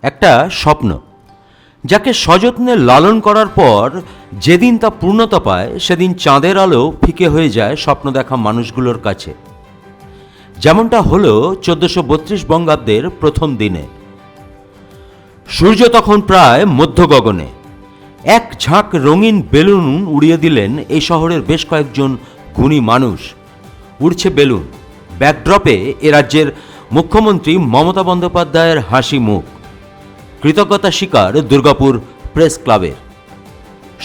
একটা স্বপ্ন যাকে সযত্নে লালন করার পর যেদিন তা পূর্ণতা পায় সেদিন চাঁদের আলো ফিকে হয়ে যায় স্বপ্ন দেখা মানুষগুলোর কাছে। যেমনটা হলো 1432 বঙ্গাব্দের প্রথম দিনে। সূর্য তখন প্রায় মধ্য গগনে। এক ঝাঁক রঙিন বেলুন উড়িয়ে দিলেন এই শহরের বেশ কয়েকজন গুণী মানুষ। উড়ছে বেলুন, ব্যাকড্রপে এ রাজ্যের মুখ্যমন্ত্রী মমতা বন্দ্যোপাধ্যায়ের হাসি মুখ। কৃতজ্ঞতা স্বীকার দুর্গাপুর প্রেস ক্লাবের।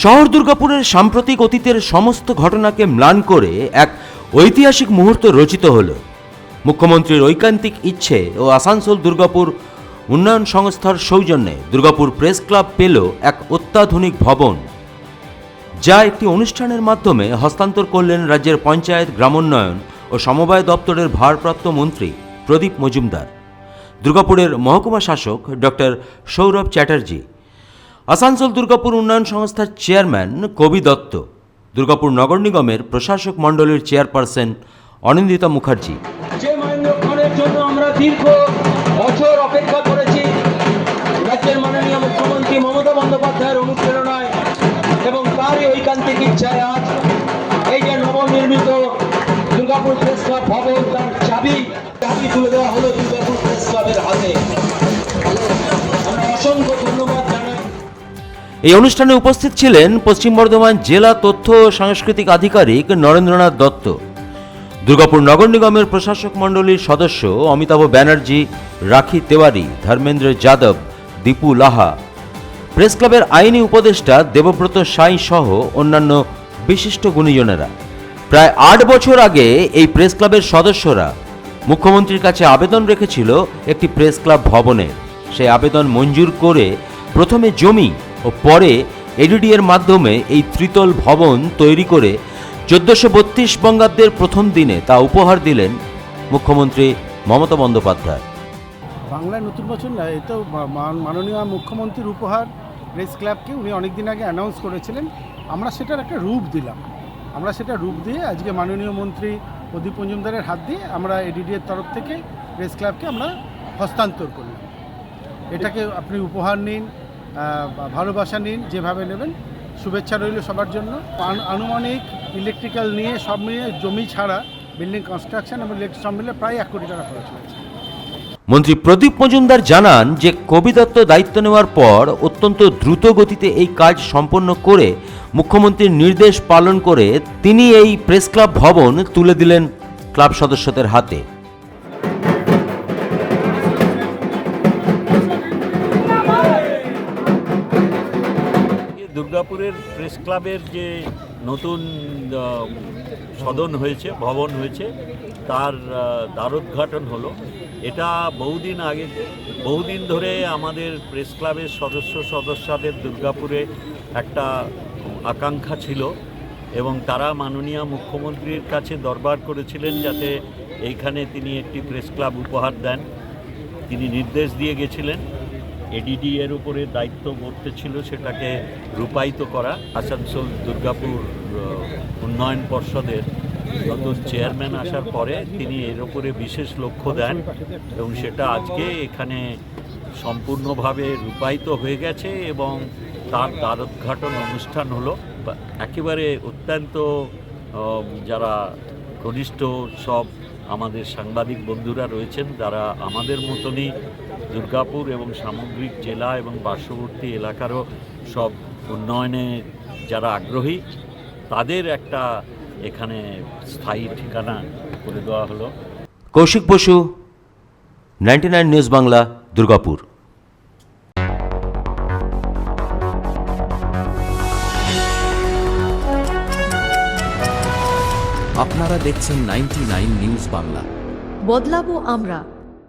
শহর দুর্গাপুরের সাম্প্রতিক অতীতের সমস্ত ঘটনাকে ম্লান করে এক ঐতিহাসিক মুহূর্ত রচিত হল। মুখ্যমন্ত্রীর ঐকান্তিক ইচ্ছে ও আসানসোল দুর্গাপুর উন্নয়ন সংস্থার সৌজন্যে দুর্গাপুর প্রেস ক্লাব পেল এক অত্যাধুনিক ভবন, যা একটি অনুষ্ঠানের মাধ্যমে হস্তান্তর করলেন রাজ্যের পঞ্চায়েত, গ্রামোন্নয়ন ও সমবায় দপ্তরের ভারপ্রাপ্ত মন্ত্রী প্রদীপ মজুমদার, দুর্গাপুরের মহকুমা শাসক ডক্টর সৌরভ চ্যাটার্জি, আসানসোল দুর্গাপুর উন্নয়ন সংস্থার চেয়ারম্যান কবি দত্ত, দুর্গাপুর নগর নিগমের প্রশাসক মণ্ডলীর চেয়ারপারসন অনিন্দিতা মুখার্জি। যে মাননীয় জন্য আমরা দীর্ঘ বছর অপেক্ষা করেছি, রাজ্যের মাননীয় মুখ্যমন্ত্রী মমতা বন্দ্যোপাধ্যায়ের অনুপ্রেরণায় এবং তারই ঐকান্তিক ইচ্ছায় আজ এই যে নবনির্মিত দুর্গাপুর প্রেস ক্লাব ভবন, তার চাবি তুলে দেওয়া হলো দুর্গাপুর প্রেস ক্লাবের হাতে। আমরা অসংখ্য ধন্যবাদ জানাই। এই অনুষ্ঠানে উপস্থিত ছিলেন পশ্চিম বর্ধমান জেলা তথ্য ও সাংস্কৃতিক আধিকারিক নরেন্দ্রনাথ দত্ত, দুর্গাপুর নগর নিগমের প্রশাসক মণ্ডলীর সদস্য অমিতাভ ব্যানার্জি, রাখি তেওয়ারি, ধর্মেন্দ্র যাদব, দীপু লাহা, প্রেস ক্লাবের আইনি উপদেষ্টা দেবব্রত সাঁই সহ অন্যান্য বিশিষ্ট গুণীজনেরা। প্রায় 8 বছর আগে এই প্রেস ক্লাবের সদস্যরা মুখ্যমন্ত্রীর কাছে আবেদন রেখেছিল একটি প্রেস ক্লাব ভবনের। সেই আবেদন মঞ্জুর করে প্রথমে জমি ও পরে এডিডি এর মাধ্যমে এই ত্রিতল ভবন তৈরি করে 1432 বঙ্গাব্দের প্রথম দিনে তা উপহার দিলেন মুখ্যমন্ত্রী মমতা বন্দ্যোপাধ্যায়। বাংলায় নতুন বছর না, এ তো মাননীয় মুখ্যমন্ত্রীর উপহার প্রেস ক্লাবকে উনি অনেকদিন আগে অ্যানাউন্স করেছিলেন। আমরা সেটার একটা রূপ দিলাম। আমরা সেটা রূপ দিয়ে আজকে মাননীয় মন্ত্রী প্রদীপ মজুমদারের হাত দিয়ে আমরা এডিডি এর তরফ থেকে প্রেস ক্লাবকে আমরা হস্তান্তর করলাম। এটাকে আপনি উপহার নিন, ভালোবাসা নিন, যেভাবে নেবেন। শুভেচ্ছা রইল সবার জন্য। আনুমানিক ইলেকট্রিক্যাল নিয়ে সব মিলিয়ে জমি ছাড়া বিল্ডিং কনস্ট্রাকশন এবং ইলেকট্রিক সব মিলে প্রায় 1 কোটি টাকা খরচ হয়েছে। মন্ত্রী প্রদীপ মজুমদার জানান যে কবি দত্ত দায়িত্ব নেওয়ার পর অত্যন্ত দ্রুত গতিতে এই কাজ সম্পন্ন করে মুখ্যমন্ত্রীর নির্দেশ পালন করে তিনি এই প্রেস ক্লাব ভবন তুলে দিলেন ক্লাব সদস্যদের হাতে। দুর্গাপুরের প্রেস ক্লাবের যে নতুন সদন হয়েছে, ভবন হয়েছে, তার দ্বারোদ্ঘাটন হলো। এটা বহুদিন ধরে আমাদের প্রেস ক্লাবের সদস্যদের দুর্গাপুরে একটা আকাঙ্ক্ষা ছিল এবং তারা মাননীয় মুখ্যমন্ত্রীর কাছে দরবার করেছিলেন যাতে এইখানে তিনি একটি প্রেস ক্লাব উপহার দেন। তিনি নির্দেশ দিয়ে গেছিলেন। এডিডি এর উপরে দায়িত্ব বর্তে ছিল সেটাকে রূপায়িত করা। আসানসোল দুর্গাপুর উন্নয়ন পর্ষদের নতুন চেয়ারম্যান আসার পরে তিনি এর উপরে বিশেষ লক্ষ্য দেন এবং সেটা আজকে এখানে সম্পূর্ণভাবে রূপায়িত হয়ে গেছে এবং তার দ্বারোদ্ঘাটন অনুষ্ঠান হলো। একেবারে অত্যন্ত যারা ঘনিষ্ঠ সব আমাদের সাংবাদিক বন্ধুরা রয়েছেন, যারা আমাদের মতনই দুর্গাপুর এবং সামগ্রিক জেলা এবং পার্শ্ববর্তী এলাকারও সব উন্নয়নে যারা আগ্রহী, তাদের একটা এখানে স্থায়ী ঠিকানা করে দেওয়া হলো। কৌশিক বসু, 99 নিউজ বাংলা, দুর্গাপুর। আপনারা দেখছেন 99 নিউজ বাংলা। বদলাবো আমরা।